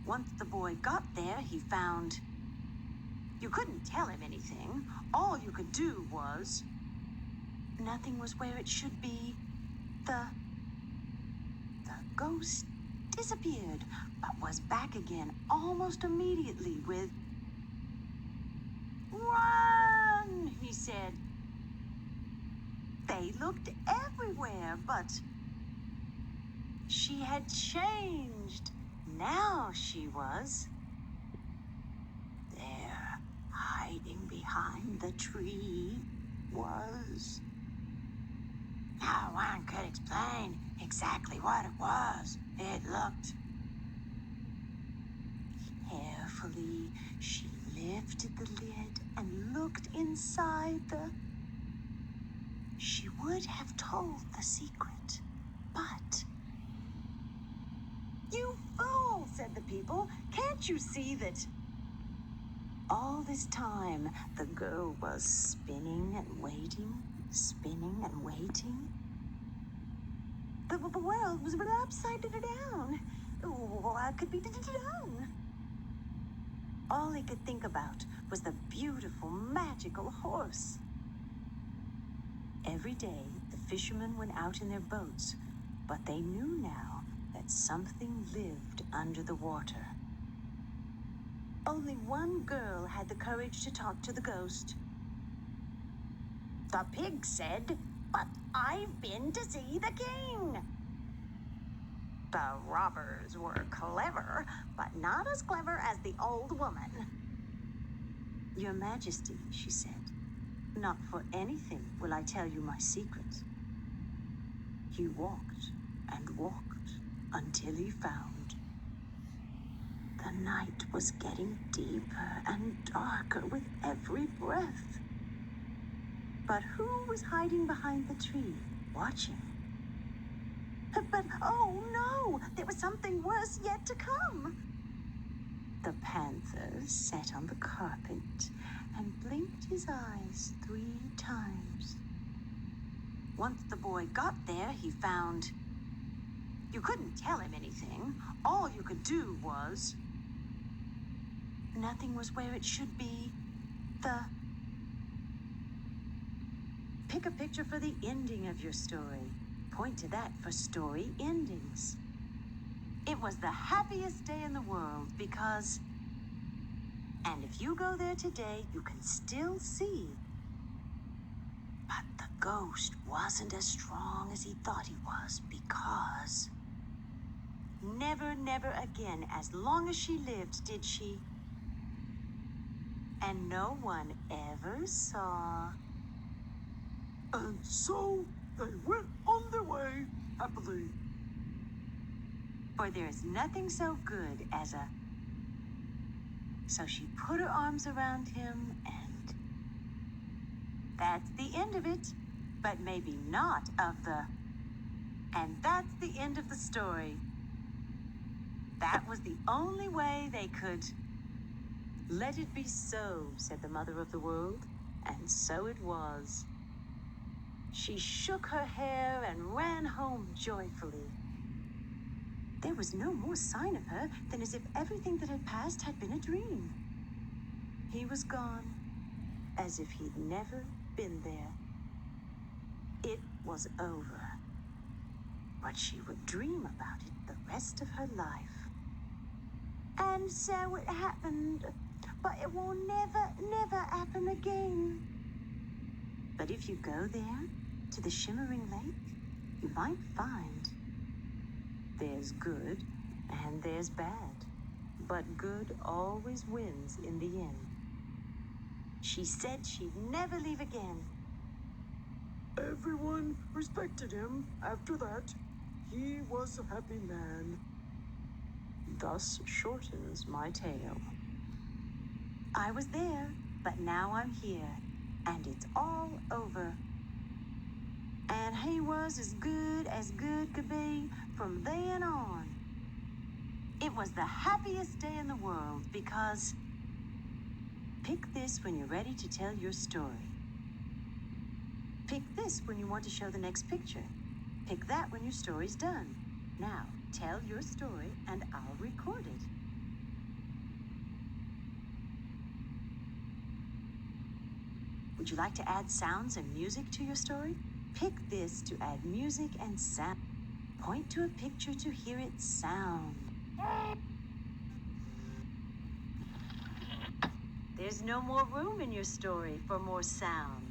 Once the boy got there, he found you couldn't tell him anything. All you could do was nothing was where it should be. The ghost disappeared, but was back again almost immediately with "Run!" he said. They looked everywhere, but she had changed. Now she was there, hiding behind the tree, was. No one could explain exactly what it was. It looked. Carefully, she lifted the lid and looked inside the. She would have told the secret, but. "You fool," said the people. "Can't you see that?" All this time, the girl was spinning and waiting, spinning and waiting. The world was upside down. What could be done? All he could think about was the beautiful, magical horse. Every day, the fishermen went out in their boats, but they knew now that something lived under the water. Only one girl had the courage to talk to the ghost. The pig said, "But I've been to see the king." The robbers were clever, but not as clever as the old woman. "Your Majesty," she said, "not for anything will I tell you my secret." He walked and walked until he found. The night was getting deeper and darker with every breath. But who was hiding behind the tree, watching? But oh no, there was something worse yet to come. The panther sat on the carpet and blinked his eyes 3 times. Once the boy got there, he found you couldn't tell him anything. All you could do was nothing was where it should be. Pick a picture for the ending of your story. Point to that for story endings. It was the happiest day in the world because, and if you go there today, you can still see. But the ghost wasn't as strong as he thought he was because never, never again, as long as she lived, did she. And no one ever saw. And so they went on their way happily. For there is nothing so good as a. So she put her arms around him and. That's the end of it, but maybe not of the. And that's the end of the story. That was the only way they could. "Let it be so," said the mother of the world, and so it was. She shook her hair and ran home joyfully. There was no more sign of her than as if everything that had passed had been a dream. He was gone, as if he'd never been there. It was over. But she would dream about it the rest of her life. And so it happened, but it will never, never happen again. But if you go there, to the shimmering lake, you might find there's good and there's bad, but good always wins in the end. She said she'd never leave again. Everyone respected him after that. He was a happy man. Thus shortens my tale. I was there, but now I'm here, and it's all over. And he was as good could be from then on. It was the happiest day in the world because. Pick this when you're ready to tell your story. Pick this when you want to show the next picture. Pick that when your story's done. Now, tell your story and I'll record it. Would you like to add sounds and music to your story? Pick this to add music and sound. Point to a picture to hear it sound. There's no more room in your story for more sound.